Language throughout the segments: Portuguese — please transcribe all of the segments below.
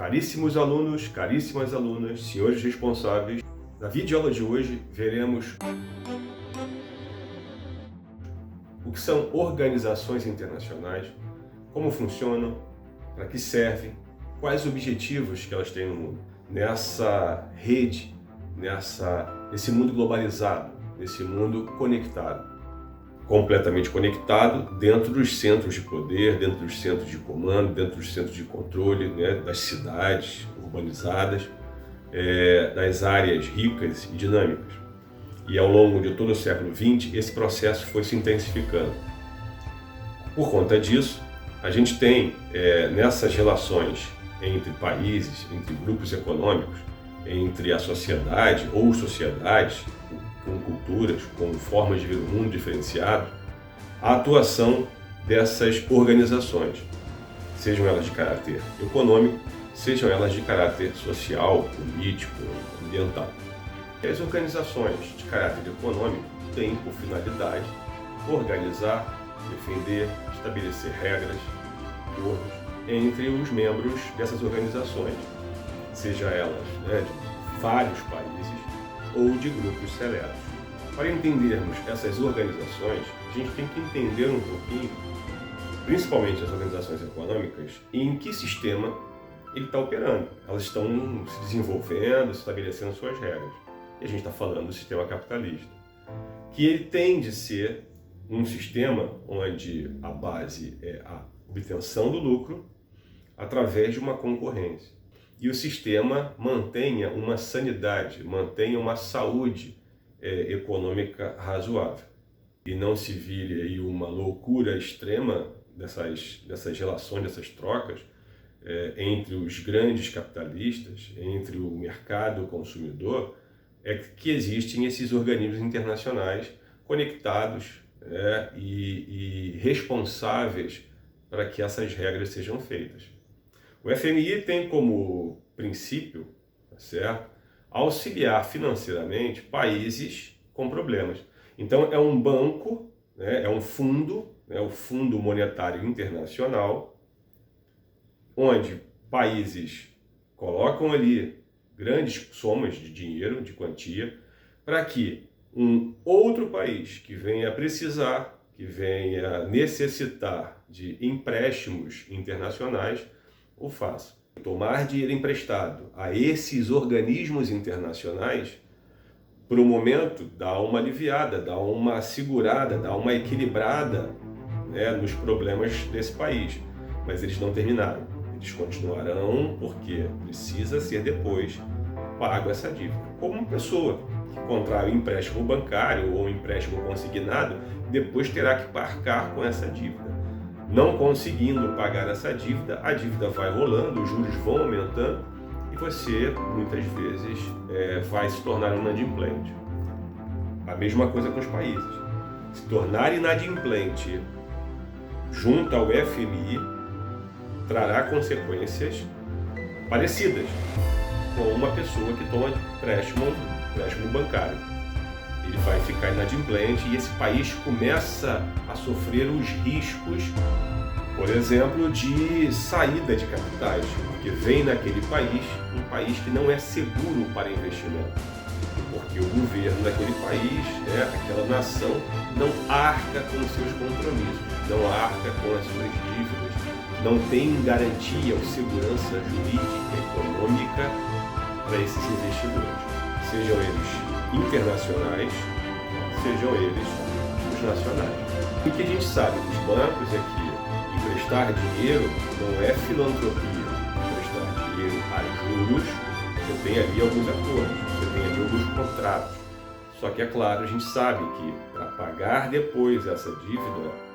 Caríssimos alunos, caríssimas alunas, senhores responsáveis, na videoaula de hoje veremos o que são organizações internacionais, como funcionam, para que servem, quais objetivos que elas têm no mundo. Nessa rede, nesse mundo globalizado, nesse mundo conectado, completamente conectado dentro dos centros de poder, dentro dos centros de comando, dentro dos centros de controle, das cidades urbanizadas, das áreas ricas e dinâmicas. E ao longo de todo o século XX, esse processo foi se intensificando. Por conta disso, a gente tem nessas relações entre países, entre grupos econômicos, entre a sociedade ou sociedades, com culturas, com formas de ver o mundo diferenciado, a atuação dessas organizações, sejam elas de caráter econômico, sejam elas de caráter social, político, ambiental. As organizações de caráter econômico têm por finalidade organizar, defender, estabelecer regras, acordos entre os membros dessas organizações, seja elas de vários países ou de grupos seletos. Para entendermos essas organizações, a gente tem que entender um pouquinho, principalmente as organizações econômicas, em que sistema ele está operando. Elas estão se desenvolvendo, estabelecendo suas regras. E a gente está falando do sistema capitalista, que ele tem de ser um sistema onde a base é a obtenção do lucro através de uma concorrência. E o sistema mantenha uma sanidade, mantenha uma saúde econômica razoável. E não se vire aí uma loucura extrema dessas relações, dessas trocas entre os grandes capitalistas, entre o mercado e o consumidor, que existem esses organismos internacionais conectados e responsáveis para que essas regras sejam feitas. O FMI tem como princípio, certo, auxiliar financeiramente países com problemas. Então é um banco, é um fundo, o Fundo Monetário Internacional, onde países colocam ali grandes somas de dinheiro, de quantia, para que um outro país que venha precisar, que venha necessitar de empréstimos internacionais, o faça. Tomar dinheiro emprestado a esses organismos internacionais, por um momento, dá uma aliviada, dá uma segurada, dá uma equilibrada nos problemas desse país. Mas eles não terminaram. Eles continuarão porque precisa ser depois pago essa dívida. Como uma pessoa que contrai um empréstimo bancário ou um empréstimo consignado, depois terá que arcar com essa dívida. Não conseguindo pagar essa dívida, a dívida vai rolando, os juros vão aumentando e você, muitas vezes, vai se tornar um inadimplente. A mesma coisa com os países. Se tornar inadimplente junto ao FMI trará consequências parecidas com uma pessoa que toma empréstimo bancário. Ele vai ficar inadimplente e esse país começa a sofrer os riscos, por exemplo, de saída de capitais, porque vem naquele país um país que não é seguro para investimento, porque o governo daquele país, aquela nação, não arca com os seus compromissos, não arca com as suas dívidas, não tem garantia ou segurança jurídica, econômica para esses investidores, sejam eles internacionais, sejam eles os nacionais. O que a gente sabe dos bancos é que emprestar dinheiro não é filantropia. Emprestar dinheiro a juros, você tem ali alguns acordos, você tem ali alguns contratos. Só que, é claro, a gente sabe que para pagar depois essa dívida,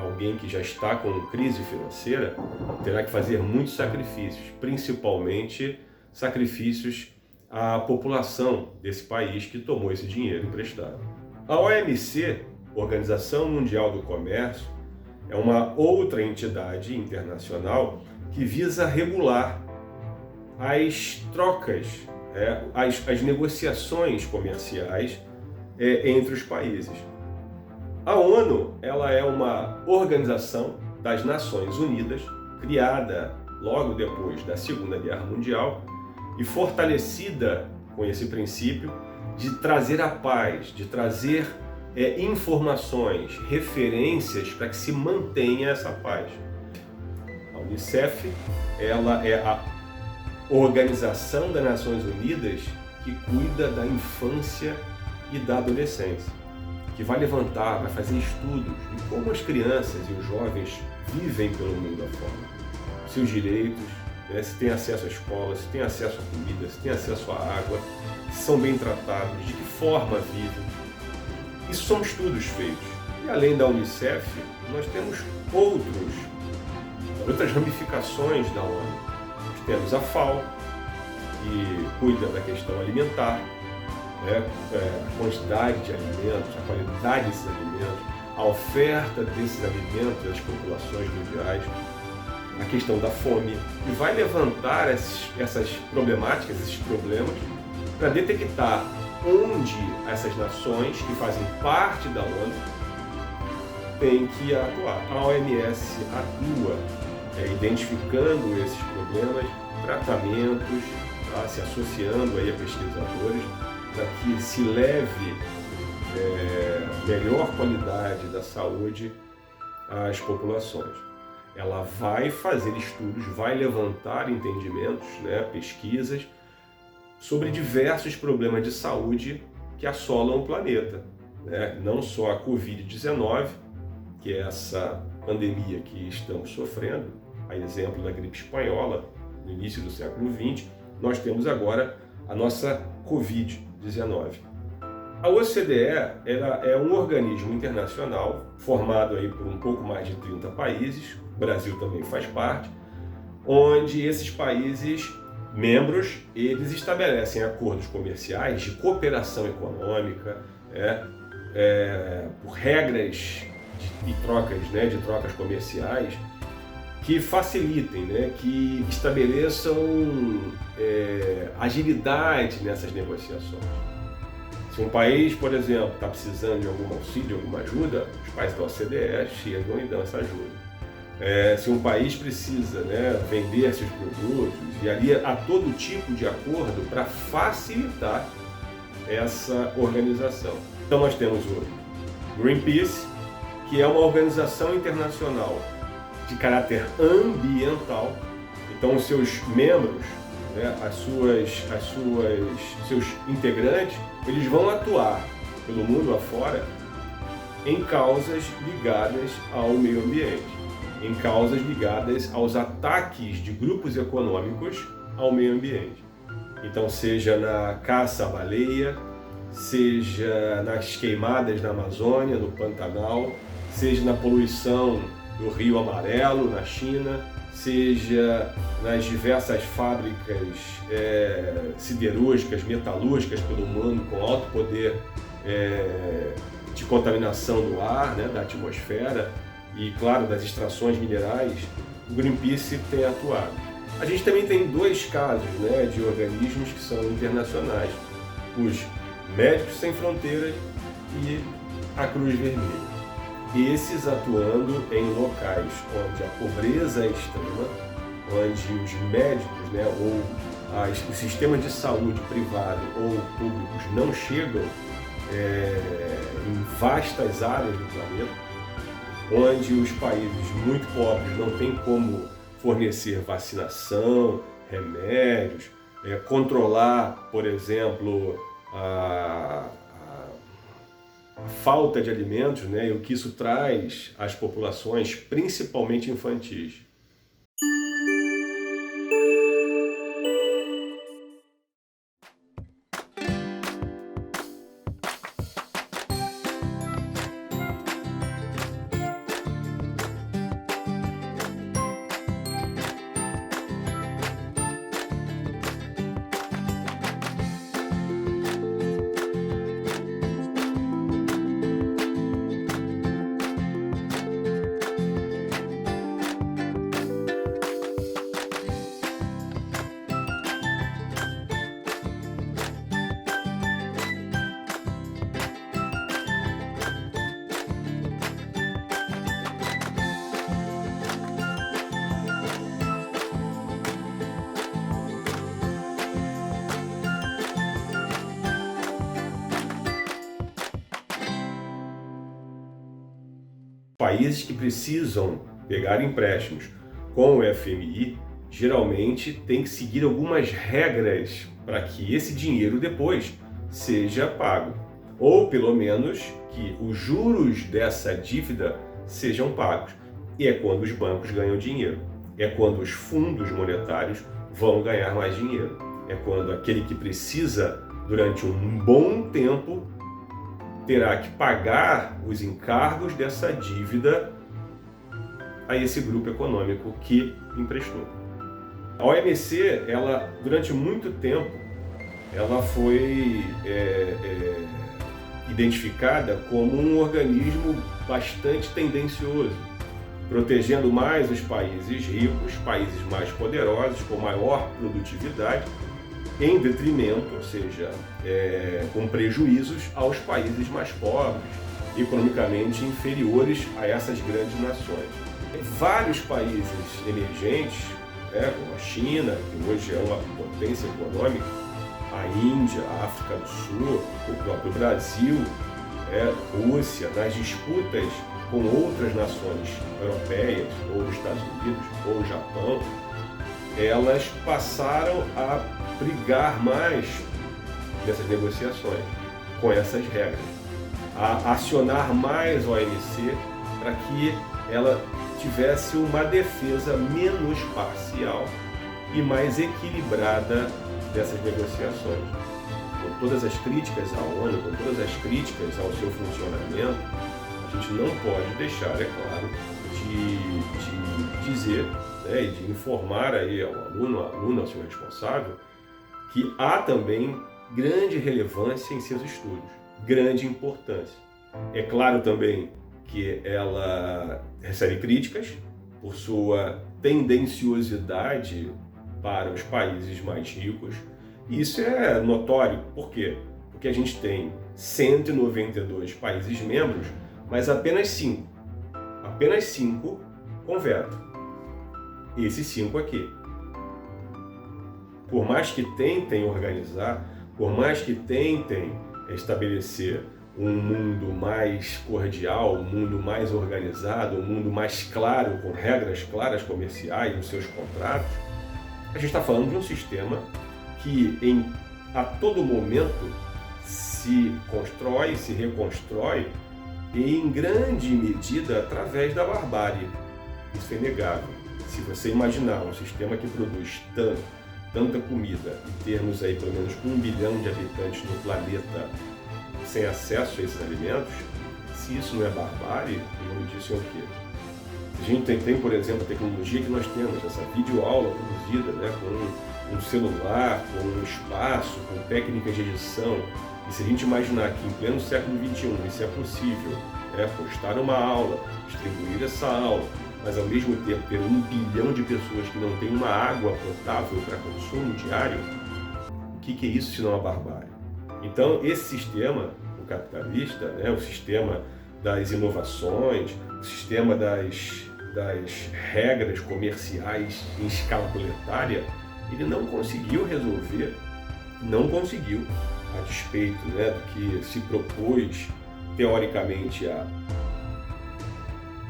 alguém que já está com crise financeira terá que fazer muitos sacrifícios, principalmente sacrifícios à população desse país que tomou esse dinheiro emprestado. A OMC, Organização Mundial do Comércio, é uma outra entidade internacional que visa regular as trocas, as negociações comerciais entre os países. A ONU ela é uma organização das Nações Unidas, criada logo depois da Segunda Guerra Mundial e fortalecida com esse princípio de trazer a paz, de trazer informações, referências para que se mantenha essa paz. A Unicef, ela é a Organização das Nações Unidas que cuida da infância e da adolescência, que vai levantar, vai fazer estudos de como as crianças e os jovens vivem pelo mundo afora, seus direitos, né, se tem acesso à escola, se tem acesso à comida, se tem acesso à água, se são bem tratados, de que forma vivem. Isso são estudos feitos. E além da Unicef, nós temos outras ramificações da ONU. Nós temos a FAO, que cuida da questão alimentar, né, a quantidade de alimentos, a qualidade desses alimentos, a oferta desses alimentos às populações mundiais, a questão da fome, e vai levantar essas problemáticas, esses problemas, para detectar onde essas nações que fazem parte da ONU têm que atuar. A OMS atua identificando esses problemas, tratamentos, tá, se associando aí a pesquisadores para que se leve melhor qualidade da saúde às populações. Ela vai fazer estudos, vai levantar entendimentos, né, pesquisas sobre diversos problemas de saúde que assolam o planeta, né? Não só a Covid-19, que é essa pandemia que estamos sofrendo, a exemplo da gripe espanhola, no início do século XX, nós temos agora a nossa Covid-19. A OCDE é um organismo internacional formado aí por um pouco mais de 30 países, o Brasil também faz parte, onde esses países membros, eles estabelecem acordos comerciais de cooperação econômica, por regras de trocas comerciais que facilitem, né, que estabeleçam agilidade nessas negociações. Se um país, por exemplo, está precisando de algum auxílio, alguma ajuda, os países da OCDE chegam e dão essa ajuda. Se um país precisa, né, vender seus produtos, e ali há todo tipo de acordo para facilitar essa organização. Então nós temos o Greenpeace, que é uma organização internacional de caráter ambiental. Então os seus membros, né, seus integrantes, eles vão atuar pelo mundo afora em causas ligadas ao meio ambiente, em causas ligadas aos ataques de grupos econômicos ao meio ambiente. Então, seja na caça à baleia, seja nas queimadas na Amazônia, no Pantanal, seja na poluição do Rio Amarelo, na China, seja nas diversas fábricas siderúrgicas, metalúrgicas pelo mundo, com alto poder de contaminação do ar, né, da atmosfera, e, claro, das extrações minerais, o Greenpeace tem atuado. A gente também tem dois casos, né, de organismos que são internacionais, os Médicos Sem Fronteiras e a Cruz Vermelha. Esses atuando em locais onde a pobreza é extrema, onde os médicos, né, ou o sistema de saúde privado ou públicos não chegam em vastas áreas do planeta, onde os países muito pobres não têm como fornecer vacinação, remédios, controlar, por exemplo, a falta de alimentos, né, e o que isso traz às populações, principalmente infantis. Países que precisam pegar empréstimos com o FMI geralmente têm que seguir algumas regras para que esse dinheiro depois seja pago, ou pelo menos que os juros dessa dívida sejam pagos. E é quando os bancos ganham dinheiro, é quando os fundos monetários vão ganhar mais dinheiro, é quando aquele que precisa durante um bom tempo terá que pagar os encargos dessa dívida a esse grupo econômico que emprestou. A OMC, ela, durante muito tempo, ela foi identificada como um organismo bastante tendencioso, protegendo mais os países ricos, países mais poderosos, com maior produtividade, em detrimento, ou seja, com prejuízos aos países mais pobres, economicamente inferiores a essas grandes nações. Vários países emergentes, como a China, que hoje é uma potência econômica, a Índia, a África do Sul, o próprio Brasil, Rússia, nas disputas com outras nações europeias, ou os Estados Unidos, ou o Japão, elas passaram a brigar mais nessas negociações, com essas regras, a acionar mais a OMC para que ela tivesse uma defesa menos parcial e mais equilibrada dessas negociações. Com todas as críticas à ONU, com todas as críticas ao seu funcionamento, a gente não pode deixar, é claro, de dizer, e de informar aí ao aluno, ao seu responsável, que há também grande relevância em seus estudos, grande importância. É claro também que ela recebe críticas por sua tendenciosidade para os países mais ricos. E isso é notório. Por quê? Porque a gente tem 192 países membros, mas apenas 5 convertem. Esses 5 aqui. Por mais que tentem organizar, por mais que tentem estabelecer um mundo mais cordial, um mundo mais organizado, um mundo mais claro, com regras claras comerciais nos seus contratos, a gente está falando de um sistema que a todo momento se constrói, se reconstrói, e em grande medida através da barbárie. Isso é inegável. Se você imaginar um sistema que produz tanta comida e termos aí pelo menos 1 bilhão de habitantes no planeta sem acesso a esses alimentos, se isso não é barbárie, o nome disso é o quê? A gente tem, por exemplo, a tecnologia que nós temos, essa videoaula produzida com um celular, com um espaço, com técnicas de edição, e se a gente imaginar que em pleno século XXI isso é possível, postar uma aula, distribuir essa aula, mas ao mesmo tempo ter 1 bilhão de pessoas que não têm uma água potável para consumo diário, o que é isso se não a barbárie? Então, esse sistema, o capitalista, o sistema das inovações, o sistema das regras comerciais em escala planetária, ele não conseguiu resolver, a despeito do que se propôs teoricamente há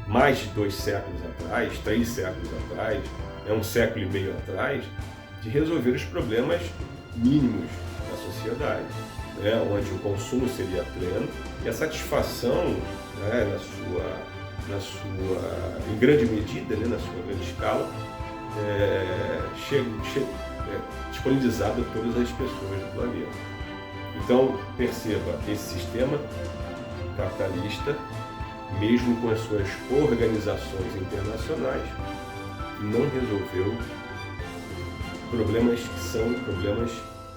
mais de 2 séculos atrás, 3 séculos atrás, 1 século e meio atrás, de resolver os problemas mínimos da sociedade, onde o consumo seria pleno e a satisfação, em grande medida, na sua grande escala, disponibilizada a todas as pessoas do planeta. Então, perceba, esse sistema capitalista, mesmo com as suas organizações internacionais, não resolveu problemas que são problemas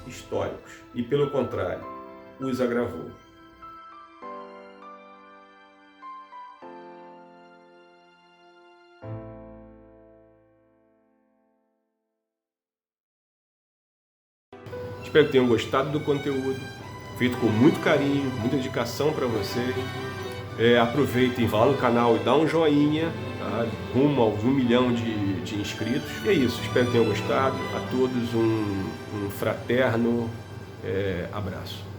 históricos e, pelo contrário, os agravou. Espero que tenham gostado do conteúdo, feito com muito carinho, com muita dedicação para vocês. Aproveitem, vá lá no canal e dá um joinha, tá? Rumo aos 1 milhão de inscritos. E é isso, espero que tenham gostado. A todos um fraterno abraço.